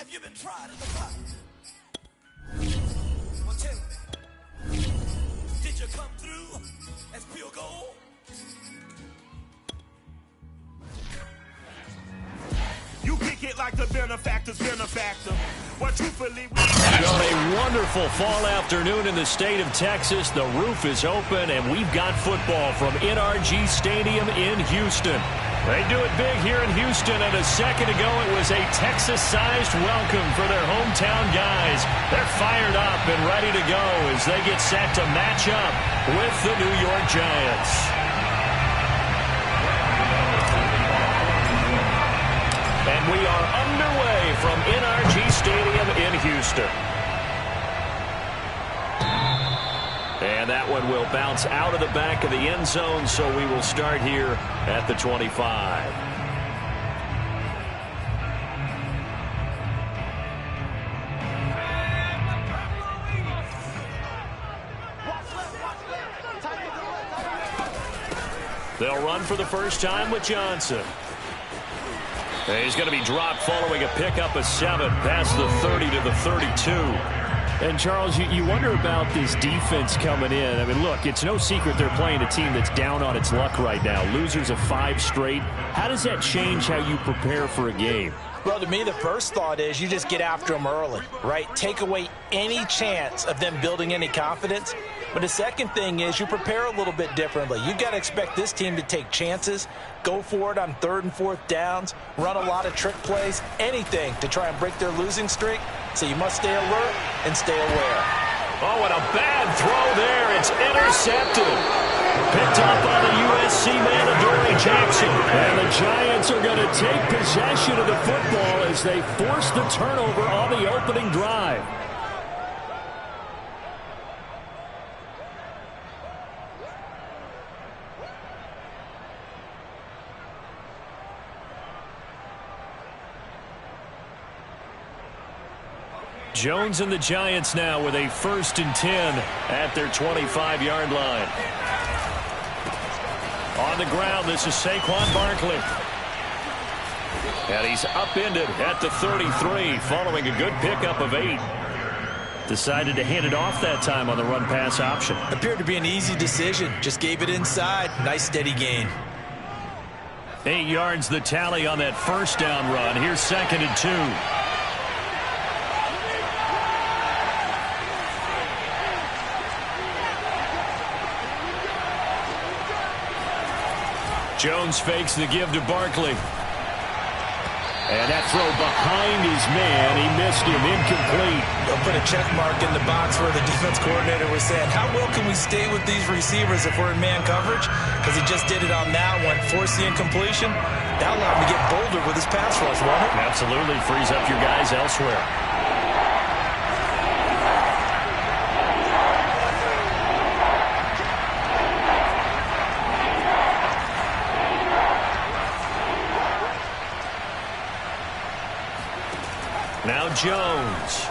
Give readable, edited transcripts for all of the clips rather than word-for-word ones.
Have you been tried in the fire? Well, tell me, did you come through as pure gold? You kick it like the benefactor's benefactor. But truthfully, On a wonderful fall afternoon in the state of Texas, the roof is open, and we've got football from NRG Stadium in Houston. They do it big here in Houston, and a second ago it was a Texas-sized welcome for their hometown guys. They're fired up and ready to go as they get set to match up with the New York Giants. And we are underway from NRG Stadium in Houston. And that one will bounce out of the back of the end zone, so we will start here at the 25. They'll run for the first time with Johnson. And he's going to be dropped following a pickup of 7 past the 30 to the 32. And, Charles, you wonder about this defense coming in. I mean, look, it's no secret they're playing a team that's down on its luck right now. Losers of 5 straight. How does that change how you prepare for a game? Well, to me, the first thought is you just get after them early, right? Take away any chance of them building any confidence. But the second thing is you prepare a little bit differently. You've got to expect this team to take chances, go for it on 3rd and 4th downs, run a lot of trick plays, anything to try and break their losing streak. So you must stay alert and stay aware. Oh, and a bad throw there. It's intercepted. Picked up by the USC man, Adoree Jackson. And the Giants are going to take possession of the football as they force the turnover on the opening drive. Jones and the Giants now with a 1st and 10 at their 25-yard line. On the ground, this is Saquon Barkley. And he's upended at the 33 following a good pickup of 8. Decided to hand it off that time on the run-pass option. Appeared to be an easy decision. Just gave it inside. Nice steady gain. 8 yards the tally on that 1st down run. Here's 2nd and 2. Jones fakes the give to Barkley. And that throw behind his man. He missed him. Incomplete. They'll put a check mark in the box where the defense coordinator was saying, how well can we stay with these receivers if we're in man coverage? Because he just did it on that one. Forced the incompletion. That allowed him to get bolder with his pass rush, won't it? Absolutely. Frees up your guys elsewhere. Now Jones.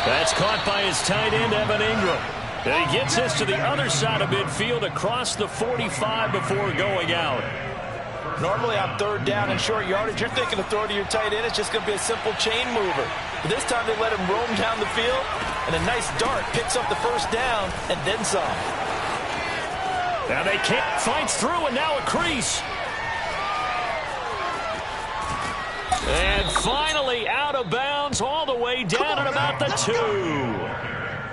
That's caught by his tight end, Evan Ingram. And he gets this to the other side of midfield across the 45 before going out. Normally on 3rd down and short yardage, you're thinking of throw to your tight end. It's just going to be a simple chain mover. But this time they let him roam down the field, and a nice dart picks up the 1st down and then some. Now they can't. Fights through, and now a crease. And finally out of bounds all the way down at about the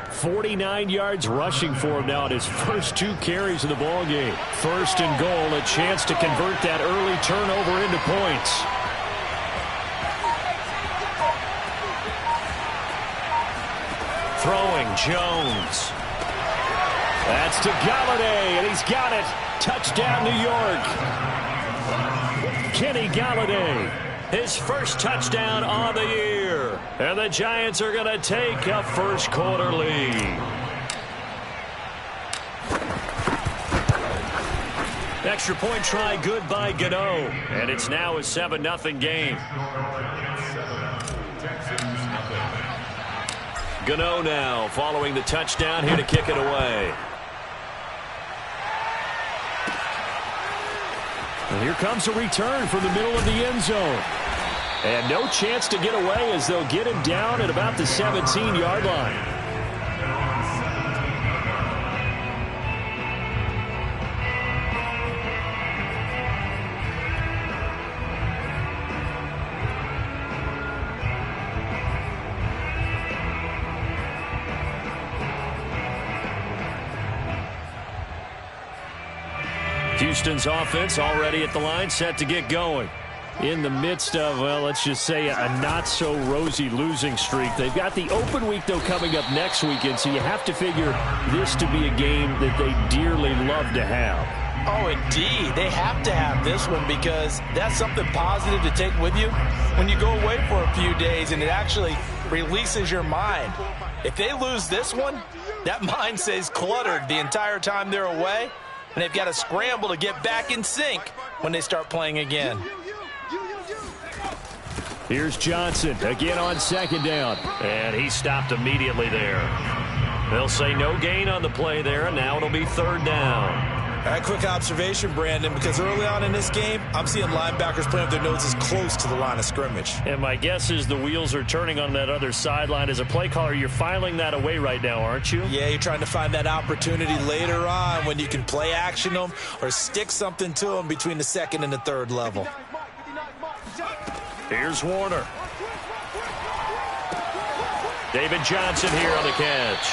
2. 49 yards rushing for him now in his first 2 carries of the ball game. 1st and goal, a chance to convert that early turnover into points. Throwing Jones. That's to Galladay, and he's got it. Touchdown, New York. Kenny Galladay. His first touchdown on the year. And the Giants are going to take a first quarter lead. Extra point try good by Gano. And it's now a 7-0 game. Gano now following the touchdown here to kick it away. And here comes a return from the middle of the end zone. And no chance to get away as they'll get him down at about the 17-yard line. Houston's offense already at the line, set to get going. In the midst of, well, let's just say a not-so-rosy losing streak. They've got the open week, though, coming up next weekend, so you have to figure this to be a game that they dearly love to have. Oh, indeed. They have to have this one because that's something positive to take with you when you go away for a few days, and it actually releases your mind. If they lose this one, that mind stays cluttered the entire time they're away, and they've got to scramble to get back in sync when they start playing again. Here's Johnson again on second down. And he stopped immediately there. They'll say no gain on the play there, and now it'll be third down. All right, quick observation, Brandon, because early on in this game, I'm seeing linebackers playing with their noses close to the line of scrimmage. And my guess is the wheels are turning on that other sideline. As a play caller, you're filing that away right now, aren't you? Yeah, you're trying to find that opportunity later on when you can play action them or stick something to them between the second and the third level. Here's Warner. David Johnson here on the catch.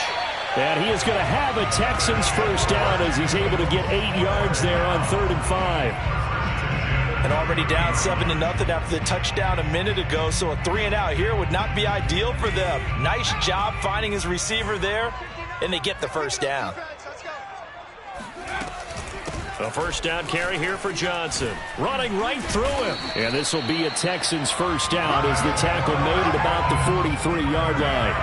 And he is going to have a Texans first down as he's able to get 8 yards there on 3rd and 5. And already down 7-0 after the touchdown a minute ago, so a 3-and-out here would not be ideal for them. Nice job finding his receiver there, and they get the first down. A first down carry here for Johnson. Running right through him. And this will be a Texans first down as the tackle made it about the 43-yard line.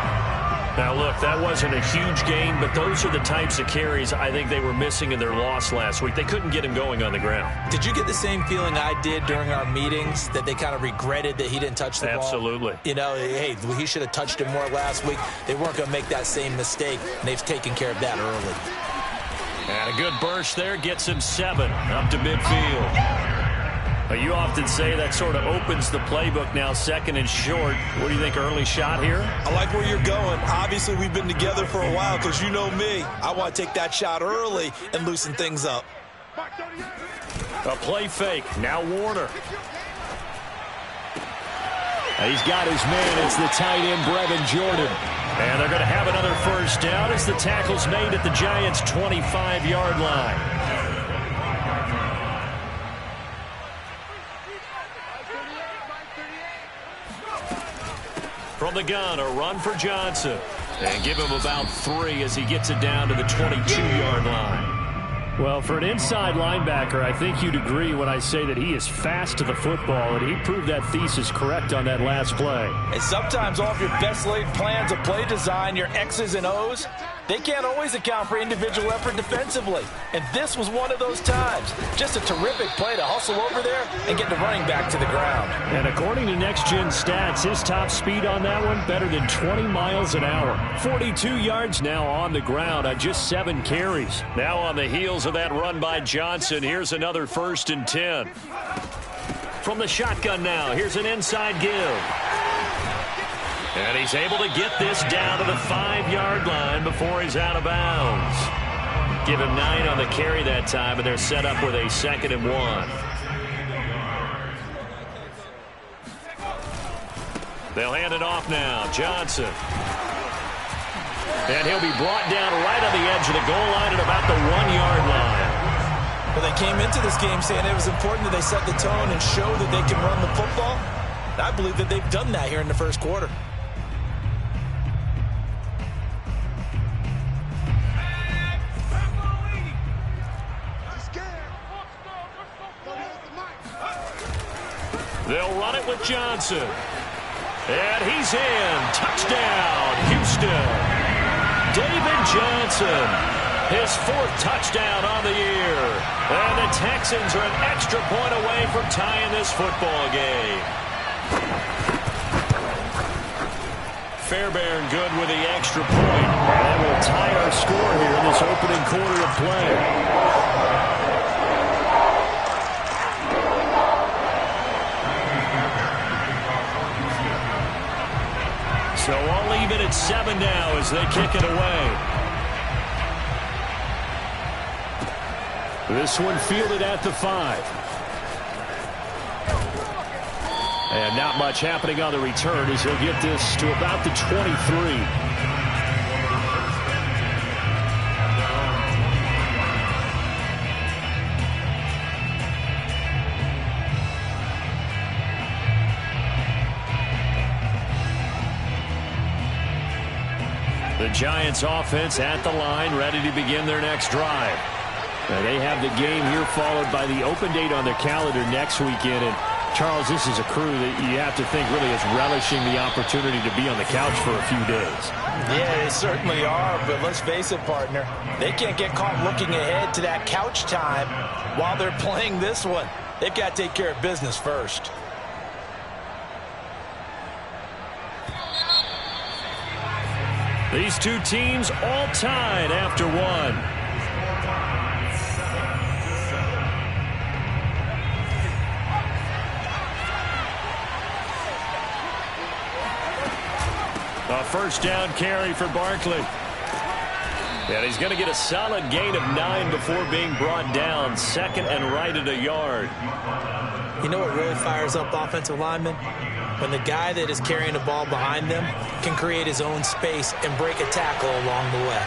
Now, look, that wasn't a huge gain, but those are the types of carries I think they were missing in their loss last week. They couldn't get him going on the ground. Did you get the same feeling I did during our meetings, that they kind of regretted that he didn't touch the ball? Absolutely. You know, hey, he should have touched it more last week. They weren't going to make that same mistake, and they've taken care of that early. And a good burst there gets him 7 up to midfield. You often say that sort of opens the playbook now, second and short. What do you think, early shot here? I like where you're going. Obviously, we've been together for a while because you know me. I want to take that shot early and loosen things up. A play fake. Now Warner. He's got his man. It's the tight end, Brevin Jordan. And they're going to have another first down as the tackle's made at the Giants' 25-yard line. From the gun, a run for Johnson. And give him about 3 as he gets it down to the 22-yard line. Well, for an inside linebacker, I think you'd agree when I say that he is fast to the football, and he proved that thesis correct on that last play. And sometimes all of your best laid plans of play design, your X's and O's, they can't always account for individual effort defensively. And this was one of those times. Just a terrific play to hustle over there and get the running back to the ground. And according to Next Gen Stats, his top speed on that one, better than 20 miles an hour. 42 yards now on the ground on just 7 carries. Now on the heels of that run by Johnson, here's another 1st and 10. From the shotgun now, here's an inside give. And he's able to get this down to the 5-yard line before he's out of bounds. Give him 9 on the carry that time, and they're set up with a 2nd and 1. They'll hand it off now. Johnson. And he'll be brought down right on the edge of the goal line at about the 1-yard line. Well, they came into this game saying it was important that they set the tone and show that they can run the football. And I believe that they've done that here in the first quarter. They'll run it with Johnson. And he's in. Touchdown, Houston. David Johnson, his 4th touchdown on the year. And the Texans are an extra point away from tying this football game. Fairbairn good with the extra point. And we'll tie our score here in this opening quarter of play. So all even at 7 now as they kick it away. This one fielded at the 5. And not much happening on the return as he'll get this to about the 23. The Giants offense at the line, ready to begin their next drive. Now they have the game here followed by the open date on their calendar next weekend. And Charles, this is a crew that you have to think really is relishing the opportunity to be on the couch for a few days. Yeah, they certainly are, but let's face it, partner. They can't get caught looking ahead to that couch time while they're playing this one. They've got to take care of business first. These two teams all tied after one. A first down carry for Barkley. And he's going to get a solid gain of 9 before being brought down. Second and right at a yard. You know what really fires up offensive linemen? When the guy that is carrying the ball behind them can create his own space and break a tackle along the way.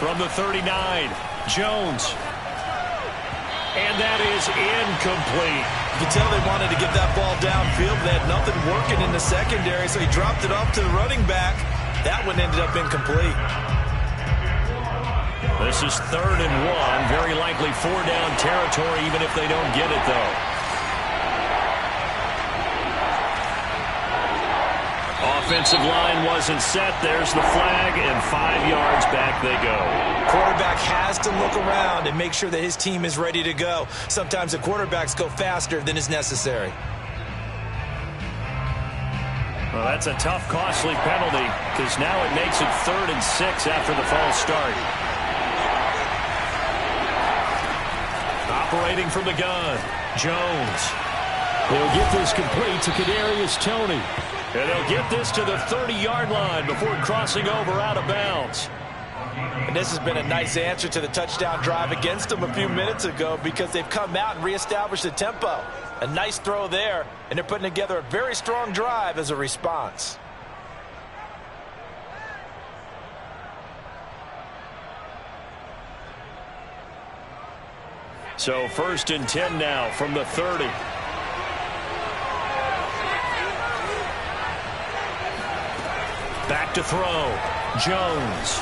From the 39, Jones. And that is incomplete. You can tell they wanted to get that ball downfield. They had nothing working in the secondary, so he dropped it off to the running back. That one ended up incomplete. This is 3rd and 1. Very likely 4-down territory, even if they don't get it, though. Offensive line wasn't set. There's the flag, and 5 yards back they go. Quarterback has to look around and make sure that his team is ready to go. Sometimes the quarterbacks go faster than is necessary. Well, that's a tough, costly penalty because now it makes it 3rd and 6 after the false start. Operating from the gun, Jones. They'll get this complete to Kadarius Toney. And they'll get this to the 30-yard line before crossing over out of bounds. And this has been a nice answer to the touchdown drive against them a few minutes ago because they've come out and reestablished the tempo. A nice throw there, and they're putting together a very strong drive as a response. So 1st and 10 now from the 30. Back to throw. Jones.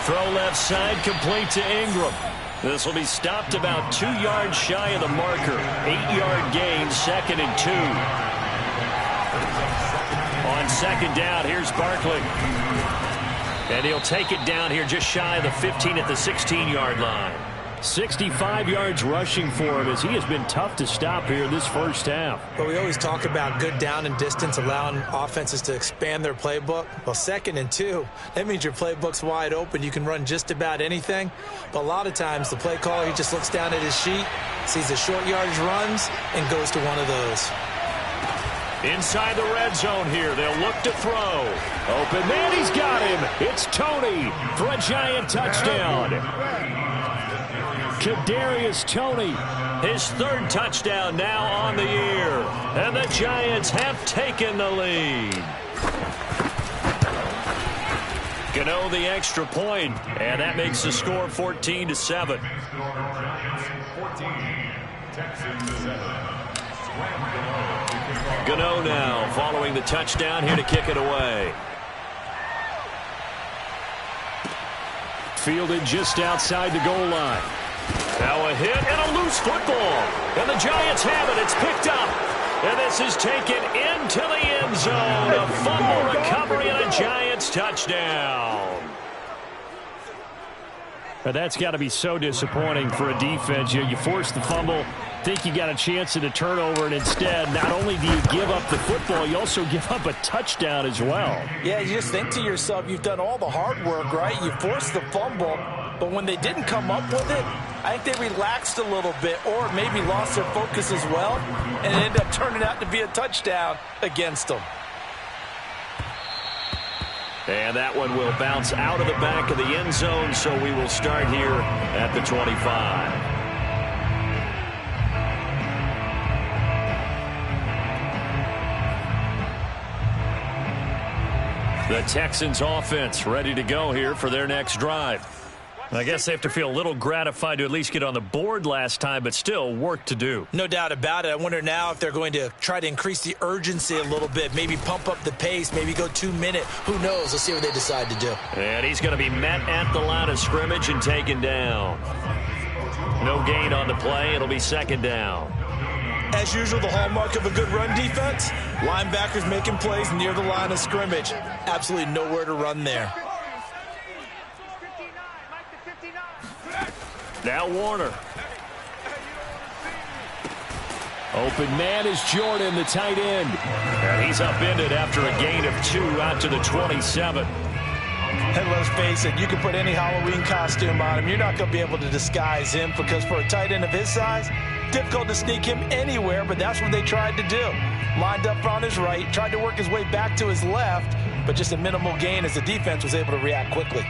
Throw left side, complete to Ingram. This will be stopped about 2 yards shy of the marker. 8-yard gain, 2nd and 2. On 2nd down, here's Barkley. And he'll take it down here just shy of the 15 at the 16-yard line. 65 yards rushing for him as he has been tough to stop here in this first half. But we always talk about good down and distance, allowing offenses to expand their playbook. Well, 2nd and 2, that means your playbook's wide open. You can run just about anything. But a lot of times the play caller, he just looks down at his sheet, sees the short yardage runs, and goes to one of those. Inside the red zone here, they'll look to throw. Open man, he's got him. It's Toney for a Giant touchdown. Kadarius Toney, his 3rd touchdown now on the year. And the Giants have taken the lead. Gano the extra point, and that makes the score 14-7. Gano now following the touchdown here to kick it away. Fielded just outside the goal line. Now a hit and a loose football. And the Giants have it. It's picked up. And this is taken into the end zone. A fumble recovery and a Giants touchdown. But that's got to be so disappointing for a defense. You force the fumble, think you got a chance at a turnover, and instead, not only do you give up the football, you also give up a touchdown as well. Yeah, you just think to yourself, you've done all the hard work, right? You forced the fumble, but when they didn't come up with it, I think they relaxed a little bit or maybe lost their focus as well, and it ended up turning out to be a touchdown against them. And that one will bounce out of the back of the end zone, so we will start here at the 25. The Texans offense ready to go here for their next drive. I guess they have to feel a little gratified to at least get on the board last time, but still work to do. No doubt about it. I wonder now if they're going to try to increase the urgency a little bit, maybe pump up the pace, maybe go 2-minute. Who knows? Let's see what they decide to do. And he's going to be met at the line of scrimmage and taken down. No gain on the play. It'll be second down. As usual, the hallmark of a good run defense, linebackers making plays near the line of scrimmage. Absolutely nowhere to run there. Now Warner. Open man is Jordan, the tight end. And he's upended after a gain of 2 out to the 27. And let's face it, you can put any Halloween costume on him. You're not going to be able to disguise him because for a tight end of his size, difficult to sneak him anywhere, but that's what they tried to do. Lined up on his right, tried to work his way back to his left, but just a minimal gain as the defense was able to react quickly.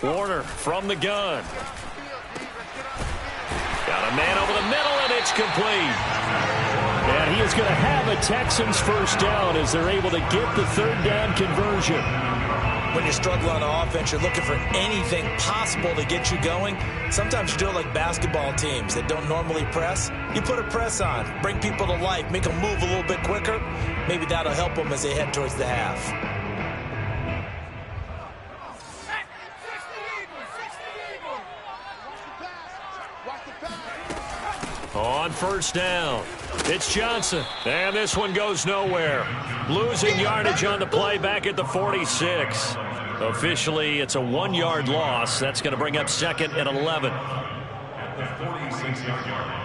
Warner from the gun. Got a man over the middle, and it's complete. And he is going to have a Texans first down as they're able to get the third down conversion. When you're struggling on offense, you're looking for anything possible to get you going. Sometimes you do it like basketball teams that don't normally press. You put a press on, bring people to life, make them move a little bit quicker. Maybe that'll help them as they head towards the half. On first down, it's Johnson. And this one goes nowhere. Losing yardage on the play back at the 46. Officially, it's a 1-yard loss. That's going to bring up second and 11. At the 46-yard line.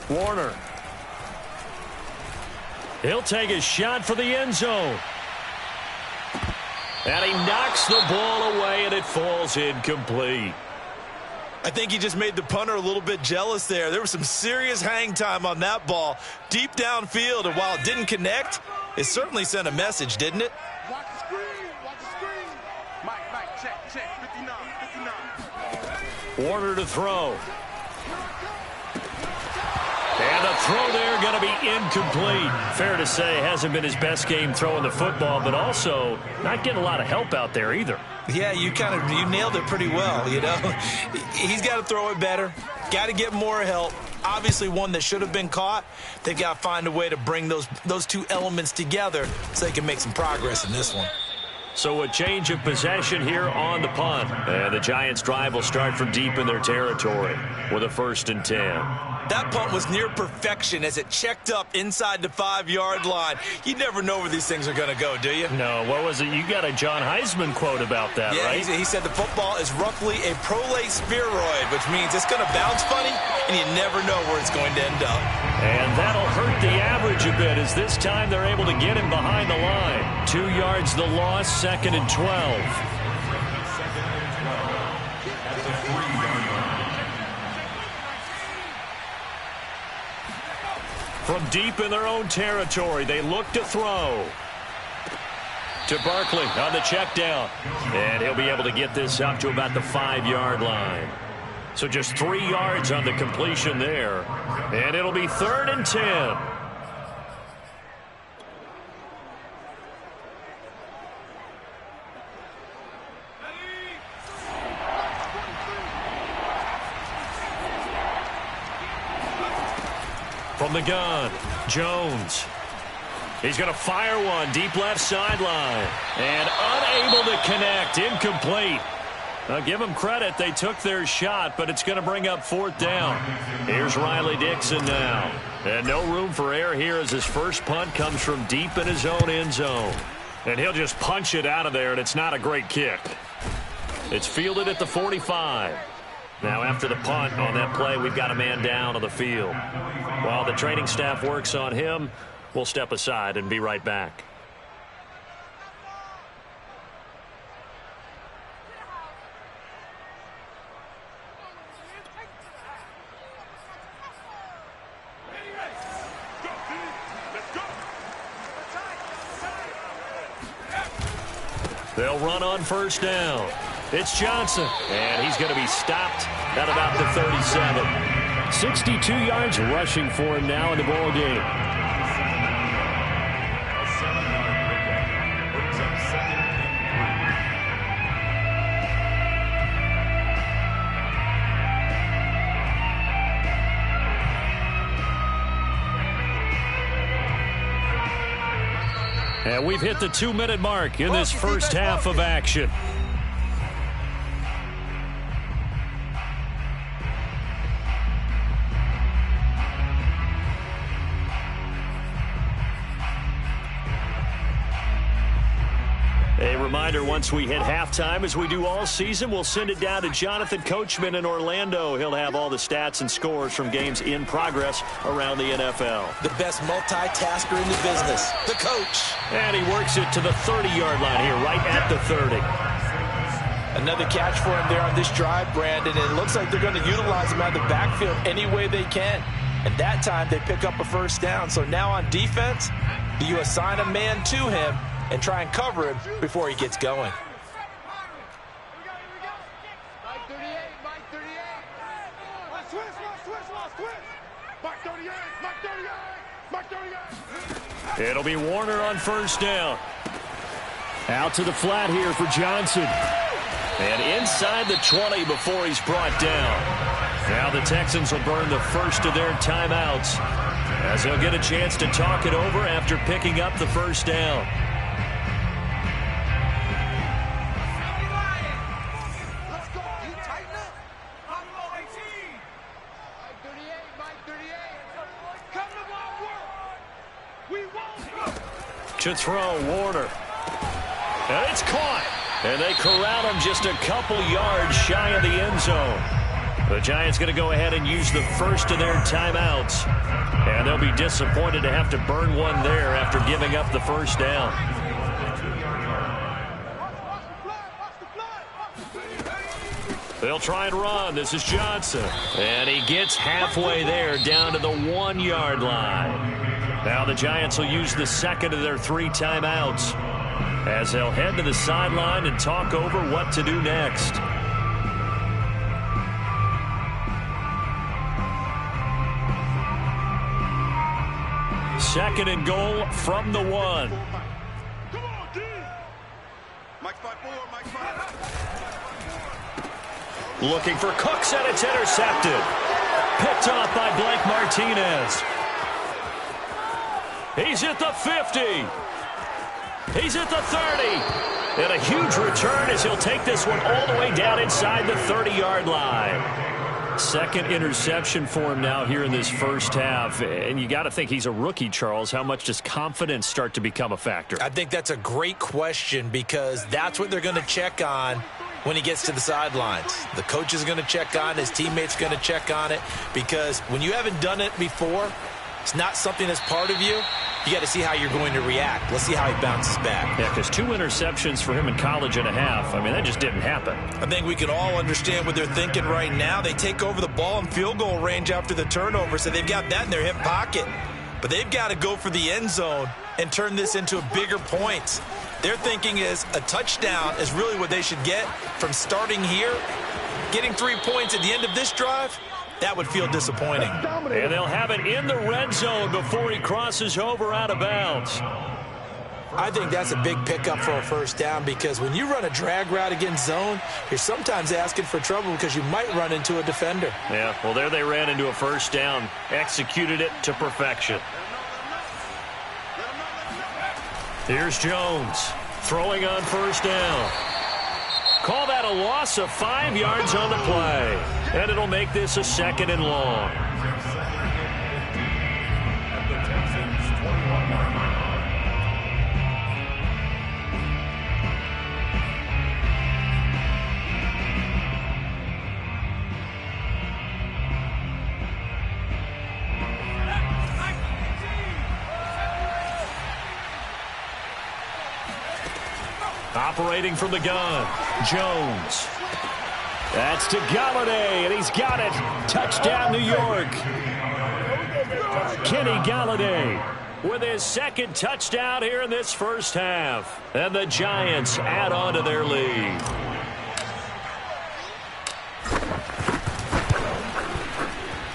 Warner. He'll take a shot for the end zone. And he knocks the ball away, and it falls incomplete. I think he just made the punter a little bit jealous there. There was some serious hang time on that ball deep downfield, and while it didn't connect, it certainly sent a message, didn't it? Watch the screen. Watch the screen. Mike, check. 59. Warner to throw. And the throw there going to be incomplete. Fair to say, hasn't been his best game throwing the football, but also not getting a lot of help out there either. Yeah, you nailed it pretty well, you know. He's got to throw it better. Got to get more help. Obviously one that should have been caught. They've got to find a way to bring those two elements together so they can make some progress in this one. So a change of possession here on the punt. And the Giants' drive will start from deep in their territory with a 1st and 10. That punt was near perfection as it checked up inside the 5-yard line. You never know where these things are going to go, do you? No, what was it? You got a John Heisman quote about that, right? Yeah, he said the football is roughly a prolate spheroid, which means it's going to bounce funny, and you never know where it's going to end up. And that'll hurt the average a bit as this time they're able to get him behind the line. 2 yards the loss, 2nd and 12. From deep in their own territory, they look to throw. To Barkley on the check down. And he'll be able to get this up to about the 5-yard line. So just 3 yards on the completion there. And it'll be 3rd and 10. From the gun, Jones. He's going to fire one deep left sideline. And unable to connect, incomplete. Now give them credit. They took their shot, but it's going to bring up 4th down. Here's Riley Dixon now. And no room for error here as his first punt comes from deep in his own end zone. And he'll just punch it out of there, and it's not a great kick. It's fielded at the 45. Now after the punt on that play, we've got a man down on the field. While the training staff works on him, we'll step aside and be right back. They'll run on 1st down. It's Johnson, and he's going to be stopped at about the 37. 62 yards rushing for him now in the ball game. And we've hit the 2-minute mark in this first half of action. A reminder, once we hit halftime, as we do all season, we'll send it down to Jonathan Coachman in Orlando. He'll have all the stats and scores from games in progress around the NFL. The best multitasker in the business, the coach. And he works it to the 30-yard line here, right at the 30. Another catch for him there on this drive, Brandon. And it looks like they're going to utilize him out of the backfield any way they can. And that time they pick up a 1st down. So now on defense, do you assign a man to him and try and cover him before he gets going? It'll be Warner on 1st down. Out to the flat here for Johnson. And inside the 20 before he's brought down. Now the Texans will burn the first of their timeouts as they'll get a chance to talk it over after picking up the 1st down. To throw, Warner. And it's caught. And they corral him just a couple yards shy of the end zone. The Giants going to go ahead and use the first of their timeouts. And they'll be disappointed to have to burn one there after giving up the 1st down. They'll try and run. This is Johnson. And he gets halfway there down to the 1-yard line. Now the Giants will use the second of their 3 timeouts as they'll head to the sideline and talk over what to do next. Second and goal from the 1. Come on, D. Mike's by 4, Mike's by 4. Looking for Cooks, and it's intercepted. Picked off by Blake Martinez. He's at the 50. He's at the 30. And a huge return as he'll take this one all the way down inside the 30-yard line. Second interception for him now here in this first half. And you got to think he's a rookie, Charles. How much does confidence start to become a factor? I think that's a great question because that's what they're going to check on when he gets to the sidelines. The coach is going to check on, his teammates going to check on it, because when you haven't done it before, it's not something that's part of you. You got to see how you're going to react. Let's see how he bounces back. Yeah, because 2 interceptions for him in college and a half. I mean, that just didn't happen. I think we can all understand what they're thinking right now. They take over the ball in field goal range after the turnover, so they've got that in their hip pocket. But they've got to go for the end zone and turn this into a bigger point. Their thinking is a touchdown is really what they should get from starting here. Getting 3 points at the end of this drive, that would feel disappointing. And they'll have it in the red zone before he crosses over out of bounds. I think that's a big pickup for a 1st down because when you run a drag route against zone, you're sometimes asking for trouble because you might run into a defender. Yeah, well, there they ran into a 1st down, executed it to perfection. Here's Jones throwing on 1st down. Call that a loss of 5 yards on the play. And it'll make this a 2nd and long. Operating from the gun, Jones. That's to Galladay, and he's got it. Touchdown, New York. Kenny Galladay with his 2nd touchdown here in this first half. And the Giants add on to their lead.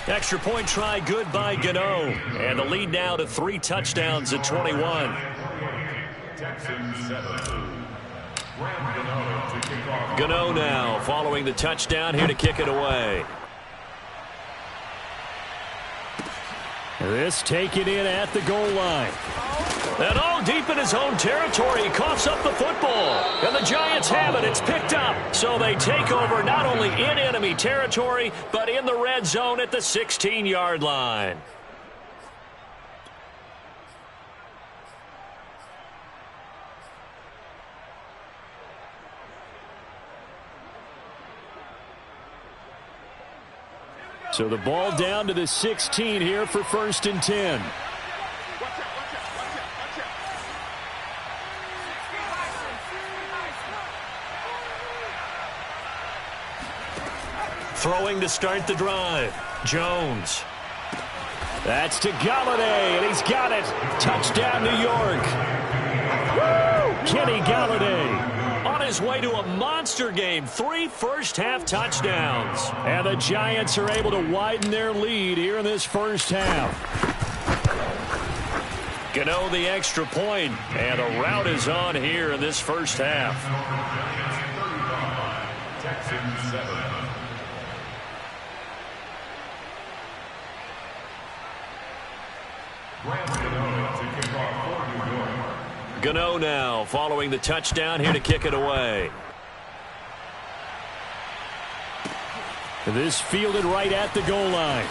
Extra point try good by Gano. And the lead now to 3 touchdowns at 21. Gano now following the touchdown here to kick it away. This taken in at the goal line. And all deep in his own territory, he coughs up the football. And the Giants have it. It's picked up. So they take over not only in enemy territory, but in the red zone at the 16-yard line. So the ball down to the 16 here for 1st and 10. Throwing to start the drive, Jones. That's to Galladay, and he's got it. Touchdown, New York. Woo! Kenny Galladay. On his way to a monster game, 3 first-half touchdowns. And the Giants are able to widen their lead here in this first half. Gano the extra point, and the route is on here in this first half. Gano now following the touchdown here to kick it away. This fielded right at the goal line.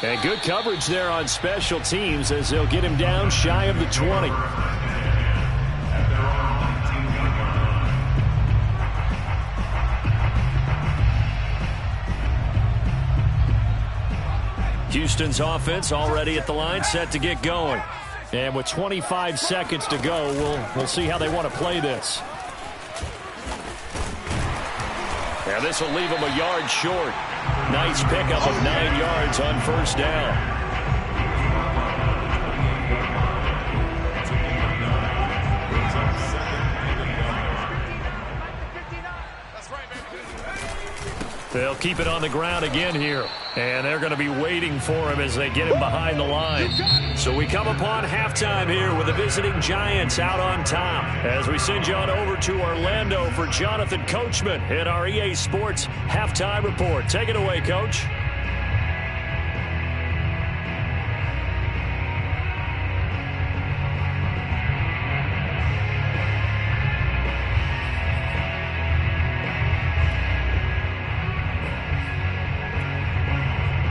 And good coverage there on special teams as they'll get him down shy of the 20. Houston's offense already at the line, set to get going. And with 25 seconds to go, we'll see how they want to play this. And this will leave him a yard short. Nice pickup of 9 yards on first down. They'll keep it on the ground again here. And they're going to be waiting for him as they get him behind the line. So we come upon halftime here with the visiting Giants out on top. As we send you on over to Orlando for Jonathan Coachman in our EA Sports Halftime Report. Take it away, Coach.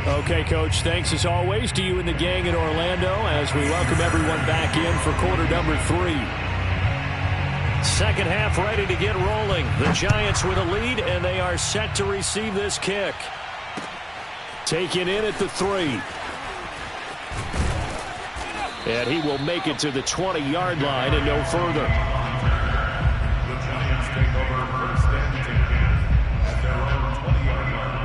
Okay, Coach, thanks as always to you and the gang in Orlando as we welcome everyone back in for quarter number 3. Second half ready to get rolling. The Giants with a lead, and they are set to receive this kick. Taken in at the 3. And he will make it to the 20-yard line and no further. The Giants take over first and 10 at their own 20-yard line.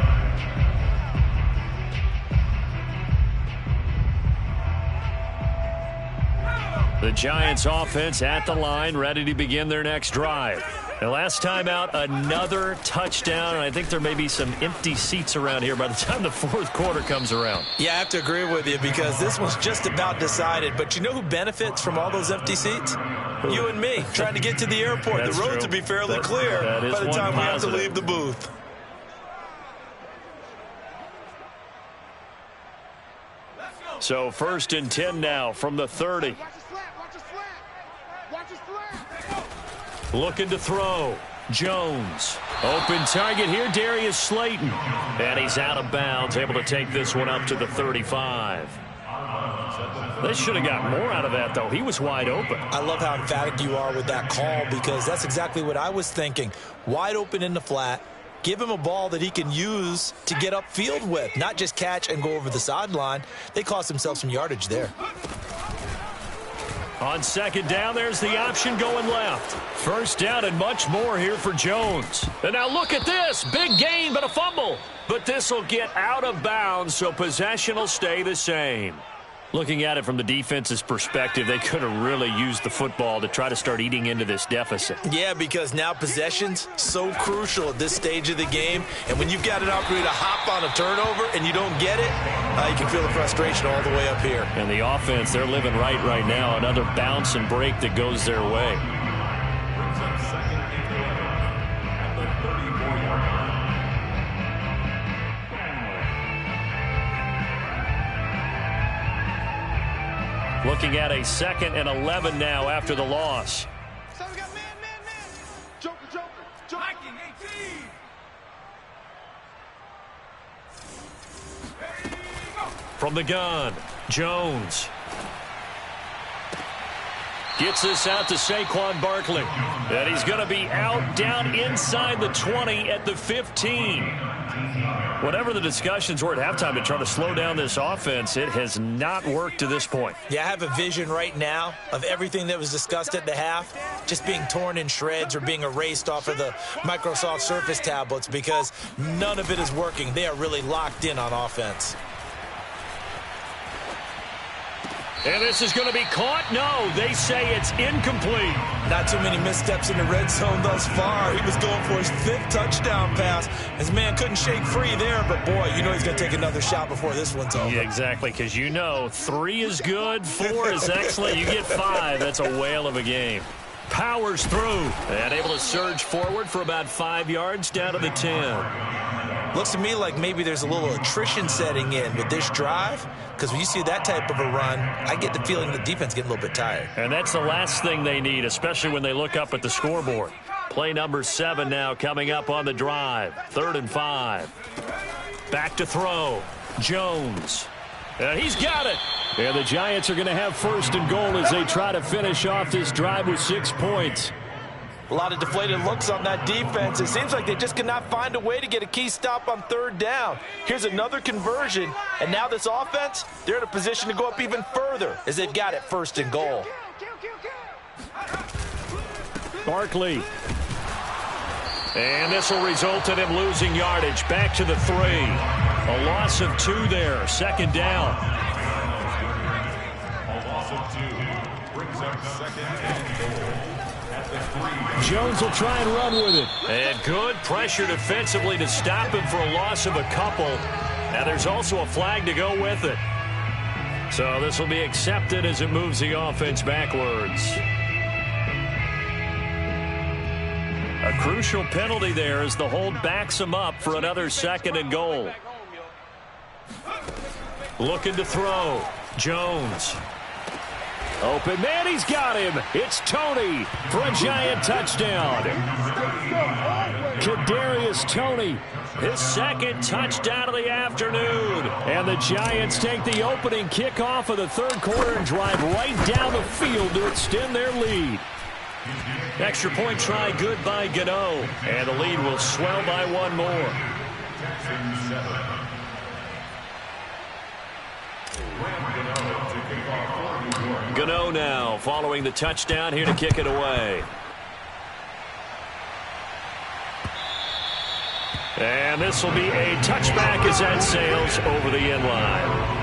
The Giants offense at the line, ready to begin their next drive. The last time out, another touchdown, and I think there may be some empty seats around here by the time the fourth quarter comes around. Yeah, I have to agree with you because this one's just about decided. But you know who benefits from all those empty seats? Who? You and me, trying to get to the airport. That's the roads true. will be fairly clear that is by the time we have to positive. leave the booth. So first and 10 now from the 30. Looking to throw. Jones. Open target here, Darius Slayton. And he's out of bounds, able to take this one up to the 35. They should have got more out of that, though. He was wide open. I love how emphatic you are with that call, because that's exactly what I was thinking. Wide open in the flat. Give him a ball that he can use to get upfield with, not just catch and go over the sideline. They cost themselves some yardage there. On second down, there's the option going left. First down and much more here for Jones. And now look at this. Big gain, but a fumble. But this will get out of bounds, so possession will stay the same. Looking at it from the defense's perspective, they could have really used the football to try to start eating into this deficit. Yeah, because now possession's so crucial at this stage of the game. And when you've got an opportunity to hop on a turnover and you don't get it, you can feel the frustration all the way up here. And the offense, they're living right now. Another bounce and break that goes their way. Looking at a 2nd and 11 now after the loss. So we got man. Joker. Viking 18. From the gun, Jones. Gets this out to Saquon Barkley. And he's going to be out down inside the 20 at the 15. Whatever the discussions were at halftime to try to slow down this offense, it has not worked to this point. Yeah, I have a vision right now of everything that was discussed at the half just being torn in shreds or being erased off of the Microsoft Surface tablets, because none of it is working. They are really locked in on offense. And this is going to be caught? No, they say it's incomplete. Not too many missteps in the red zone thus far. He was going for his 5th touchdown pass. His man couldn't shake free there, but boy, you know he's going to take another shot before this one's over. Yeah, exactly, because you know 3 is good, 4 is excellent. You get 5. That's a whale of a game. Powers through and able to surge forward for about 5 yards down to the 10. Looks to me like maybe there's a little attrition setting in with this drive, because when you see that type of a run, I get the feeling the defense getting a little bit tired. And that's the last thing they need, especially when they look up at the scoreboard. Play number 7 now coming up on the drive. 3rd and 5. Back to throw. Jones. And he's got it. And the Giants are going to have 1st and goal as they try to finish off this drive with 6 points. A lot of deflated looks on that defense. It seems like they just cannot find a way to get a key stop on 3rd down. Here's another conversion, and now this offense, they're in a position to go up even further as they've got it 1st and goal. Barkley. And this will result in him losing yardage. Back to the 3. A loss of 2 there. 2nd down. A loss of 2 brings up 2nd and goal. Jones will try and run with it. And good pressure defensively to stop him for a loss of a couple. And there's also a flag to go with it. So this will be accepted as it moves the offense backwards. A crucial penalty there as the hold backs him up for another 2nd and goal. Looking to throw. Jones. Open man, he's got him. It's Tony for a Giant touchdown. Kadarius Toney, his 2nd touchdown of the afternoon. And the Giants take the opening kickoff of the 3rd quarter and drive right down the field to extend their lead. Extra point try good by Gano. And the lead will swell by 1 more. Gano now following the touchdown here to kick it away. And this will be a touchback as that sails over the end line.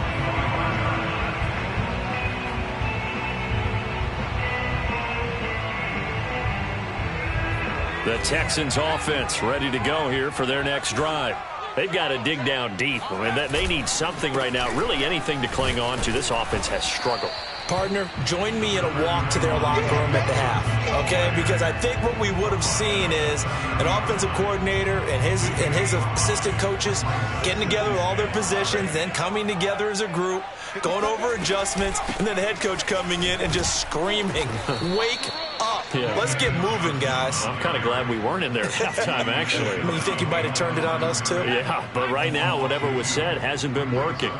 The Texans offense ready to go here for their next drive. They've got to dig down deep. I mean, they need something right now, really anything to cling on to. This offense has struggled. Partner, join me in a walk to their locker room at the half, okay? Because I think what we would have seen is an offensive coordinator and his assistant coaches getting together with all their positions, then coming together as a group, going over adjustments, and then the head coach coming in and just screaming, "Wake up!" Yeah. Let's get moving, guys. I'm kind of glad we weren't in there at halftime, actually. I mean, you think you might have turned it on us, too? Yeah, but right now, whatever was said hasn't been working.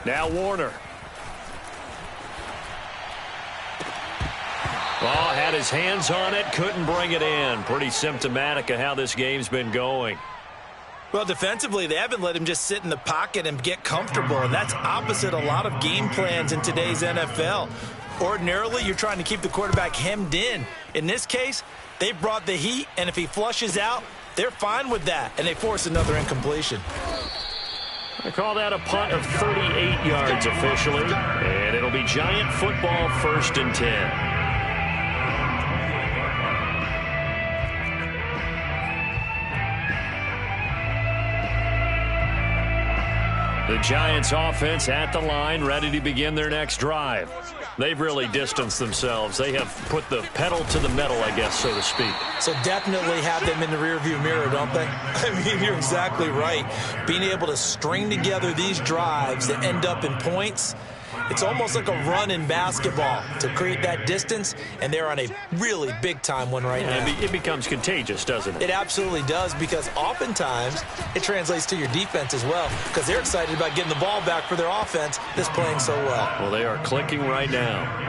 Now Warner. Oh, had his hands on it, couldn't bring it in. Pretty symptomatic of how this game's been going. Well, defensively, they haven't let him just sit in the pocket and get comfortable, and that's opposite a lot of game plans in today's NFL. Ordinarily, you're trying to keep the quarterback hemmed in. In this case, they brought the heat, and if he flushes out, they're fine with that, and they force another incompletion. I call that a punt of 38 yards officially, and it'll be Giant football 1st and 10. The Giants offense at the line, ready to begin their next drive. They've really distanced themselves. They have put the pedal to the metal, I guess, so to speak. So definitely have them in the rearview mirror, don't they? I mean, you're exactly right. Being able to string together these drives that end up in points, it's almost like a run in basketball to create that distance, and they're on a really big-time one right now. It becomes contagious, doesn't it? It absolutely does, because oftentimes it translates to your defense as well, because they're excited about getting the ball back for their offense that's playing so well. Well, they are clicking right now.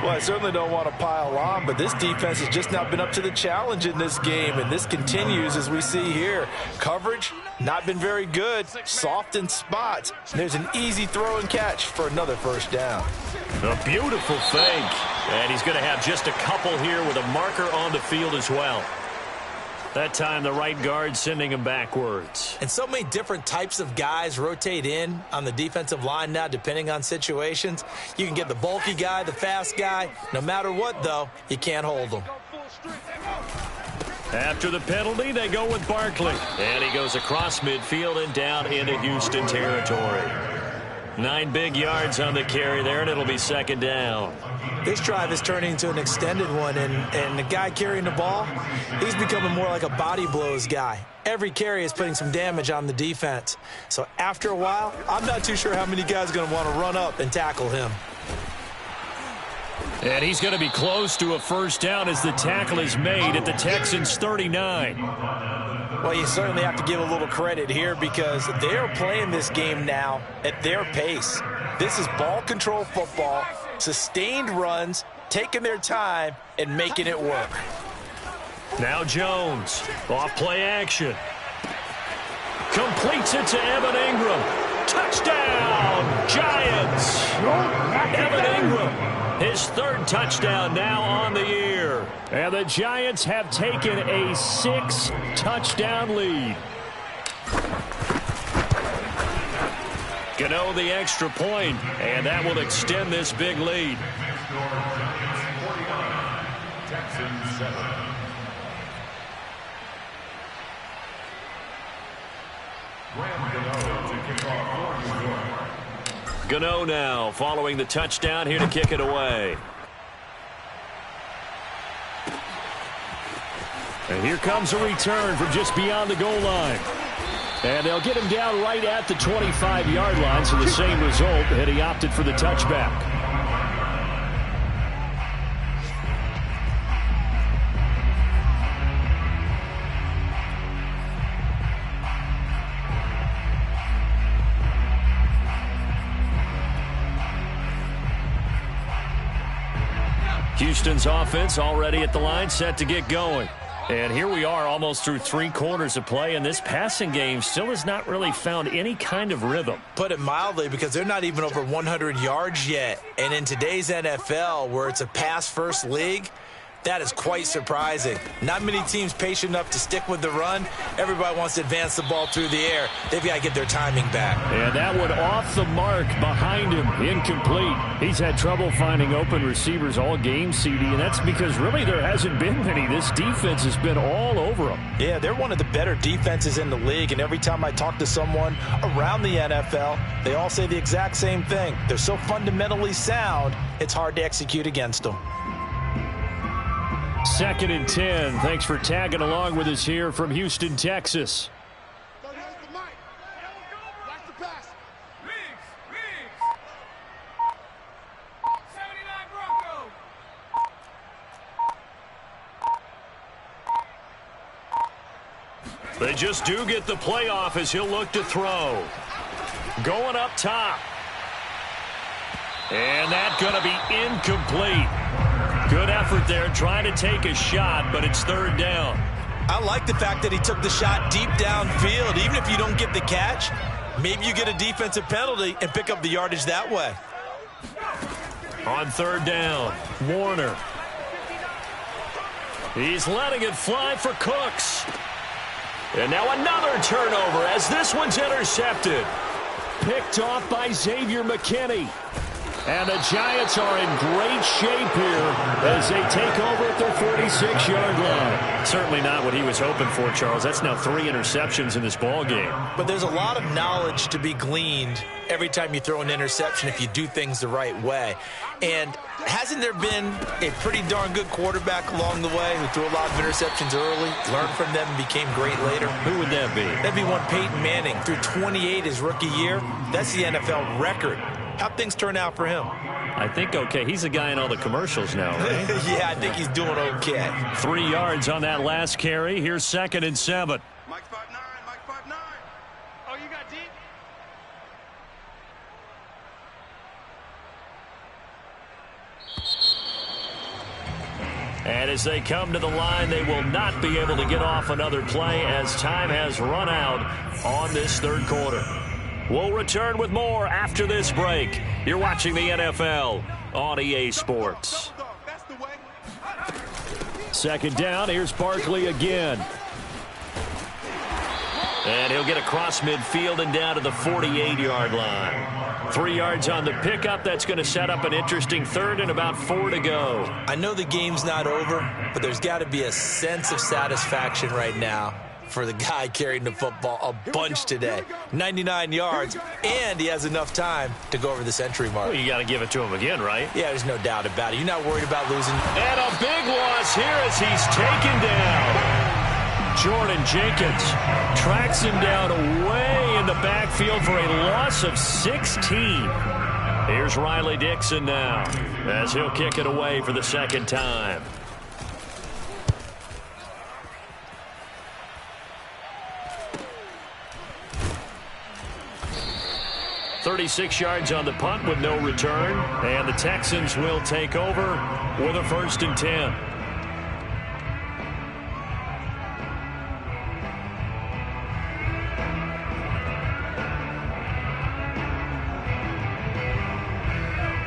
Well, I certainly don't want to pile on, but this defense has just not been up to the challenge in this game, and this continues as we see here. Coverage, not been very good, soft in spots. There's an easy throw and catch for another first down. A beautiful fake, and he's going to have just a couple here with a marker on the field as well. That time, the right guard sending him backwards. And so many different types of guys rotate in on the defensive line now, depending on situations. You can get the bulky guy, the fast guy. No matter what, though, you can't hold them. After the penalty, they go with Barkley. And he goes across midfield and down into Houston territory. 9 big yards on the carry there, and it'll be 2nd down. This drive is turning into an extended one, and the guy carrying the ball, he's becoming more like a body blows guy. Every carry is putting some damage on the defense. So after a while, I'm not too sure how many guys are going to want to run up and tackle him. And he's going to be close to a first down as the tackle is made at the Texans' 39. Well, you certainly have to give a little credit here because they are playing this game now at their pace. This is ball control football, sustained runs, taking their time and making it work. Now Jones, off play action. Completes it to Evan Ingram. Touchdown, Giants! Evan Ingram, his 3rd touchdown now on the year. And the Giants have taken a 6-touchdown lead. Gano the extra point, and that will extend this big lead. Texans 7. Gano now following the touchdown here to kick it away. And here comes a return from just beyond the goal line. And they'll get him down right at the 25-yard line, so the same result, and he opted for the touchback. Houston's offense already at the line, set to get going. And here we are almost through 3 quarters of play, and this passing game still has not really found any kind of rhythm. Put it mildly, because they're not even over 100 yards yet. And in today's NFL, where it's a pass-first league, that is quite surprising. Not many teams patient enough to stick with the run. Everybody wants to advance the ball through the air. They've got to get their timing back. And that one off the mark behind him, incomplete. He's had trouble finding open receivers all game, CD, and that's because really there hasn't been many. This defense has been all over them. Yeah, they're one of the better defenses in the league, and every time I talk to someone around the NFL, they all say the exact same thing. They're so fundamentally sound, it's hard to execute against them. 2nd and 10. Thanks for tagging along with us here from Houston, Texas. They just do get the playoff as he'll look to throw. Going up top. And that's going to be incomplete. Good effort there trying to take a shot, but it's third down. I like the fact that he took the shot deep downfield. Even if you don't get the catch, maybe you get a defensive penalty and pick up the yardage that way. On third down, Warner. He's letting it fly for Cooks. And now another turnover as this one's intercepted. Picked off by Xavier McKinney. And the Giants are in great shape here as they take over at their 46-yard line. Certainly not what he was hoping for, Charles. That's now 3 interceptions in this ball game. But there's a lot of knowledge to be gleaned every time you throw an interception if you do things the right way. And hasn't there been a pretty darn good quarterback along the way who threw a lot of interceptions early, learned from them, and became great later? Who would that be? That'd be one Peyton Manning. Threw 28 his rookie year. That's the NFL record. How'd things turn out for him? I think okay. He's the guy in all the commercials now, right? Yeah, I think he's doing okay. 3 yards on that last carry. Here's 2nd and 7. Mike 5'9", Mike 5'9". Oh, you got deep? And as they come to the line, they will not be able to get off another play as time has run out on this third quarter. We'll return with more after this break. You're watching the NFL on EA Sports. 2nd down. Here's Barkley again. And he'll get across midfield and down to the 48-yard line. 3 yards on the pickup. That's going to set up an interesting third and about 4 to go. I know the game's not over, but there's got to be a sense of satisfaction right now for the guy carrying the football a bunch today. 99 yards, and he has enough time to go over the century mark. Well, you got to give it to him again, right? Yeah, there's no doubt about it. You're not worried about losing. And a big loss here as he's taken down. Jordan Jenkins tracks him down way in the backfield for a loss of 16. Here's Riley Dixon now as he'll kick it away for the 2nd time. .36 yards on the punt with no return. And the Texans will take over with a 1st and 10.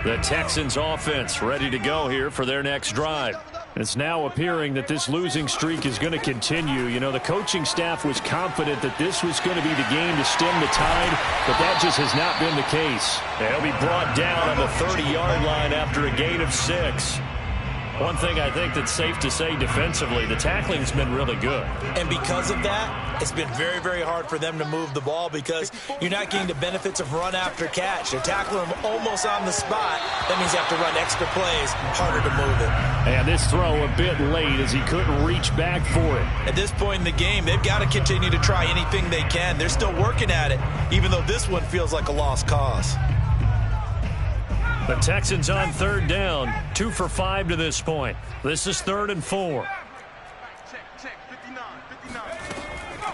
The Texans offense ready to go here for their next drive. It's now appearing that this losing streak is going to continue. You know, the coaching staff was confident that this was going to be the game to stem the tide, but that just has not been the case. They'll be brought down on the 30-yard line after a gain of 6. One thing I think that's safe to say defensively, the tackling's been really good. And because of that, it's been very, very hard for them to move the ball because you're not getting the benefits of run after catch. They're tackling them almost on the spot. That means you have to run extra plays, harder to move it. And this throw a bit late as he couldn't reach back for it. At this point in the game, they've got to continue to try anything they can. They're still working at it, even though this one feels like a lost cause. The Texans on 3rd down, 2 for 5 to this point. This is 3rd and 4.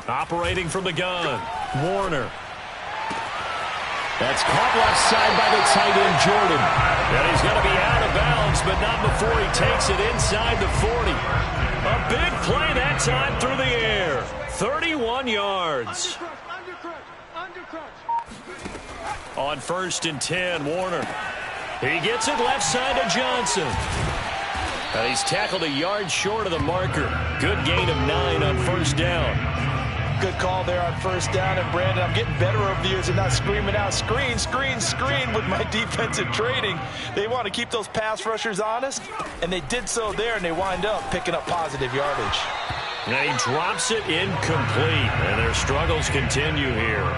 Operating from the gun, Warner. That's caught left side by the tight end, Jordan. And he's going to be out of bounds, but not before he takes it inside the 40. A big play that time through the air. 31 yards. On 1st and 10, Warner. He gets it left side to Johnson. And he's tackled a yard short of the marker. Good gain of 9 on 1st down. Good call there on 1st down. And, Brandon, I'm getting better over the years and not screaming out, screen, screen, screen with my defensive training. They want to keep those pass rushers honest, and they did so there, and they wind up picking up positive yardage. And he drops it incomplete, and their struggles continue here.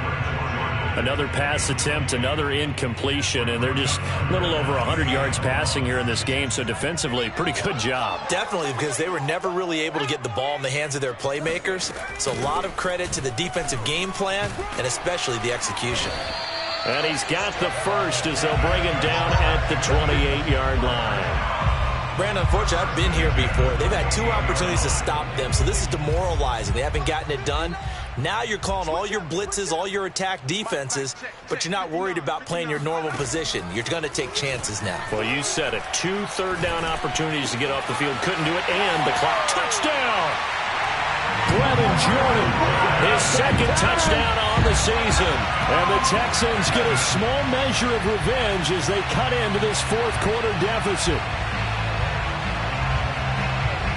Another pass attempt, another incompletion, and they're just a little over 100 yards passing here in this game, so defensively, pretty good job. Definitely, because they were never really able to get the ball in the hands of their playmakers, so a lot of credit to the defensive game plan, and especially the execution. And he's got the first as they'll bring him down at the 28-yard line. Brandon, unfortunately, I've been here before. They've had 2 opportunities to stop them, so this is demoralizing. They haven't gotten it done. Now you're calling all your blitzes, all your attack defenses, but you're not worried about playing your normal position. You're going to take chances now. Well, you said it. 2 third-down opportunities to get off the field. Couldn't do it, and the clock. Touchdown! Brevin Jordan, his second touchdown on the season. And the Texans get a small measure of revenge as they cut into this fourth-quarter deficit.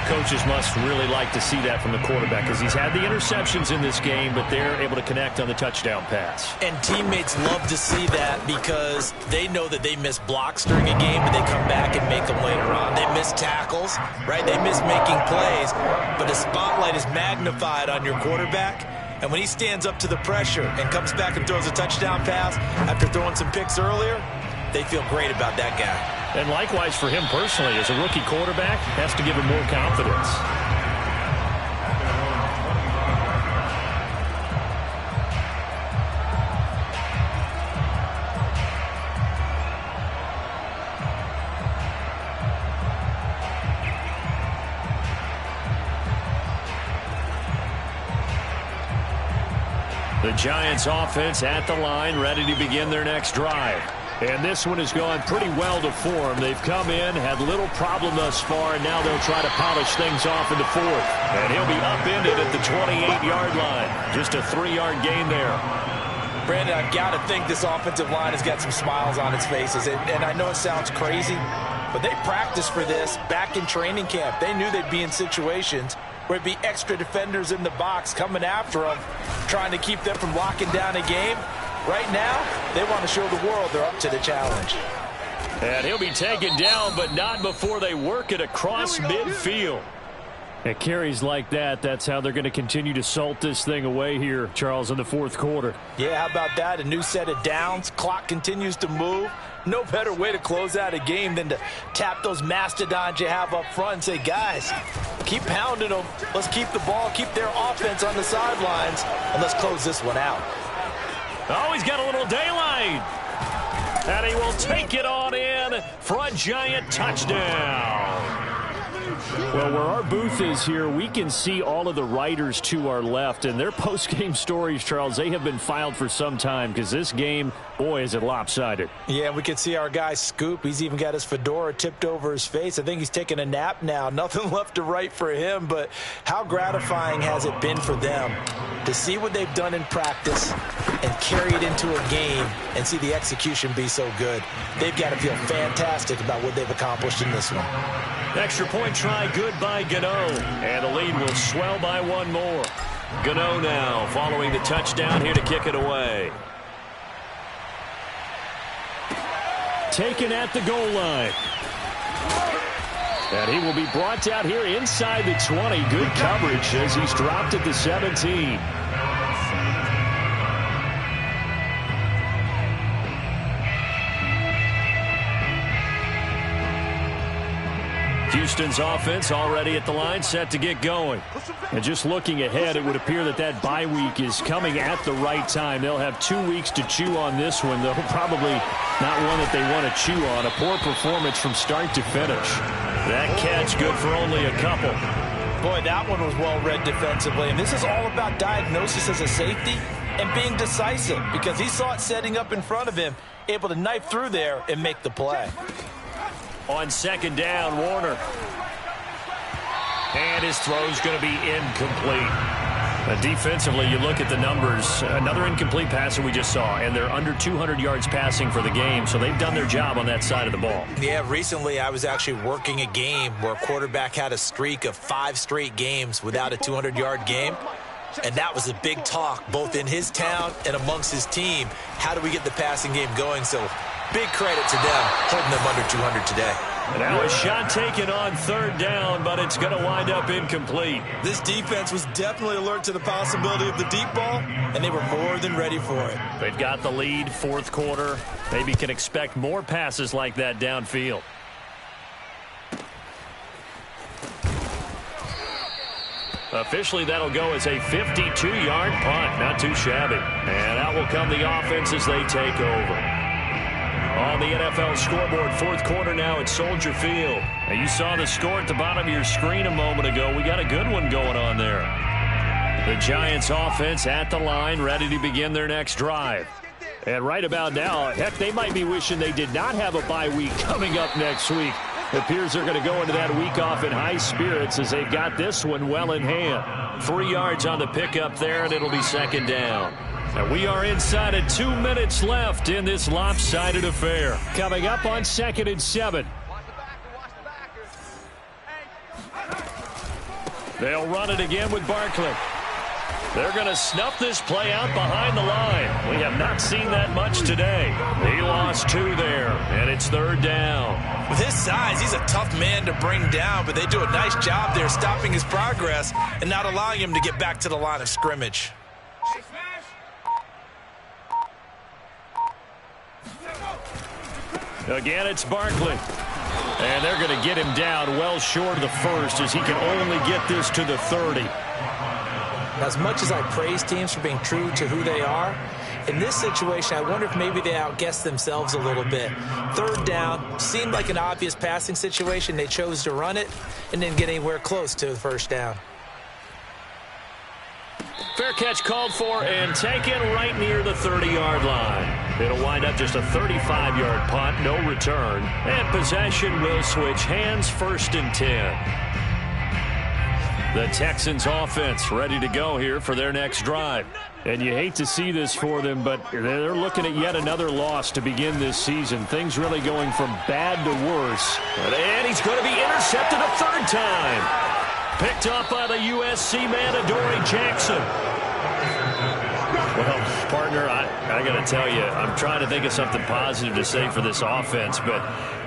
Coaches must really like to see that from the quarterback because he's had the interceptions in this game, but they're able to connect on the touchdown pass. And teammates love to see that because they know that they miss blocks during a game, but they come back and make them later on. They miss tackles, right? They miss making plays, but the spotlight is magnified on your quarterback. And when he stands up to the pressure and comes back and throws a touchdown pass after throwing some picks earlier, they feel great about that guy. And likewise for him personally, as a rookie quarterback, has to give him more confidence. The Giants offense at the line, ready to begin their next drive. And this one has gone pretty well to form. They've come in, had little problem thus far, and now they'll try to polish things off in the fourth. And he'll be upended at the 28-yard line. Just a 3-yard gain there. Brandon, I've got to think this offensive line has got some smiles on its faces. And I know it sounds crazy, but they practiced for this back in training camp. They knew they'd be in situations where it'd be extra defenders in the box coming after them, trying to keep them from locking down a game. Right now, they want to show the world they're up to the challenge. And he'll be taken down, but not before they work it across midfield. At carries like that, that's how they're going to continue to salt this thing away here, Charles, in the fourth quarter. Yeah, how about that? A new set of downs. Clock continues to move. No better way to close out a game than to tap those mastodons you have up front and say, guys, keep pounding them. Let's keep the ball, keep their offense on the sidelines, and let's close this one out. Oh, he's got a little daylight. And he will take it on in for a Giant touchdown. Well, where our booth is here, we can see all of the writers to our left. And their post-game stories, Charles, they have been filed for some time because this game, boy, is it lopsided. Yeah, we can see our guy Scoop. He's even got his fedora tipped over his face. I think he's taking a nap now. Nothing left to write for him, but how gratifying has it been for them to see what they've done in practice and carry it into a game and see the execution be so good. They've got to feel fantastic about what they've accomplished in this one. Extra point try good by Gano. And the lead will swell by one more. Gano now following the touchdown here to kick it away. Taken at the goal line. And he will be brought out here inside the 20. Good coverage as he's dropped at the 17. Houston's offense already at the line, set to get going. And just looking ahead, it would appear that that bye week is coming at the right time. They'll have 2 weeks to chew on this one, though probably not one that they want to chew on. A poor performance from start to finish. That catch good for only a couple. Boy, that one was well read defensively. And this is all about diagnosis as a safety and being decisive because he saw it setting up in front of him, able to knife through there and make the play. On second down, Warner. And his throw's going to be incomplete. Defensively, you look at the numbers. Another incomplete passer we just saw, and they're under 200 yards passing for the game, so they've done their job on that side of the ball. Yeah, recently I was actually working a game where a quarterback had a streak of 5 straight games without a 200-yard game. And that was a big talk, both in his town and amongst his team. How do we get the passing game going? So big credit to them holding them under 200 today. And now a shot taken on third down, but it's going to wind up incomplete. This defense was definitely alert to the possibility of the deep ball, and they were more than ready for it. They've got the lead, fourth quarter. Maybe can expect more passes like that downfield. Officially, that'll go as a 52-yard punt. Not too shabby. And out will come the offense as they take over. On the NFL scoreboard, fourth quarter now at Soldier Field. And you saw the score at the bottom of your screen a moment ago. We got a good one going on there. The Giants offense at the line, ready to begin their next drive. And right about now, heck, they might be wishing they did not have a bye week coming up next week. It appears they're going to go into that week off in high spirits as they've got this one well in hand. 3 yards on the pickup there, and it'll be second down. And we are inside of 2 minutes left in this lopsided affair. Coming up on 2nd and 7. They'll run it again with Barkley. They're going to snuff this play out behind the line. We have not seen that much today. He lost 2 there, and it's third down. With his size, he's a tough man to bring down, but they do a nice job there stopping his progress and not allowing him to get back to the line of scrimmage. Again, it's Barkley. And they're going to get him down well short of the first as he can only get this to the 30. As much as I praise teams for being true to who they are, in this situation, I wonder if maybe they outguessed themselves a little bit. Third down seemed like an obvious passing situation. They chose to run it and didn't get anywhere close to the first down. Fair catch called for and taken right near the 30-yard line. It'll wind up just a 35-yard punt, no return. And possession will switch hands, 1st and 10. The Texans offense ready to go here for their next drive. And you hate to see this for them, but they're looking at yet another loss to begin this season. Things really going from bad to worse. And he's going to be intercepted a 3rd time. Picked up by the USC man, Adoree Jackson. Well, partner, I got to tell you, I'm trying to think of something positive to say for this offense, but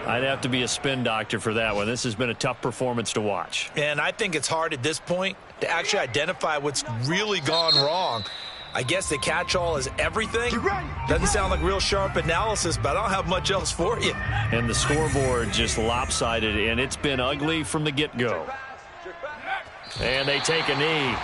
I'd have to be a spin doctor for that one. This has been a tough performance to watch. And I think it's hard at this point to actually identify what's really gone wrong. I guess the catch-all is everything. Doesn't sound like real sharp analysis, but I don't have much else for you. And the scoreboard just lopsided, and it's been ugly from the get-go. And they take a knee.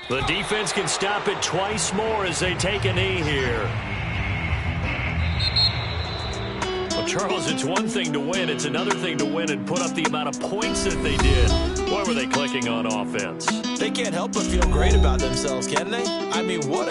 The defense can stop it twice more as they take a knee here. Well, Charles, it's one thing to win. It's another thing to win and put up the amount of points that they did. What were they clicking on offense? They can't help but feel great about themselves, can they? I mean, what a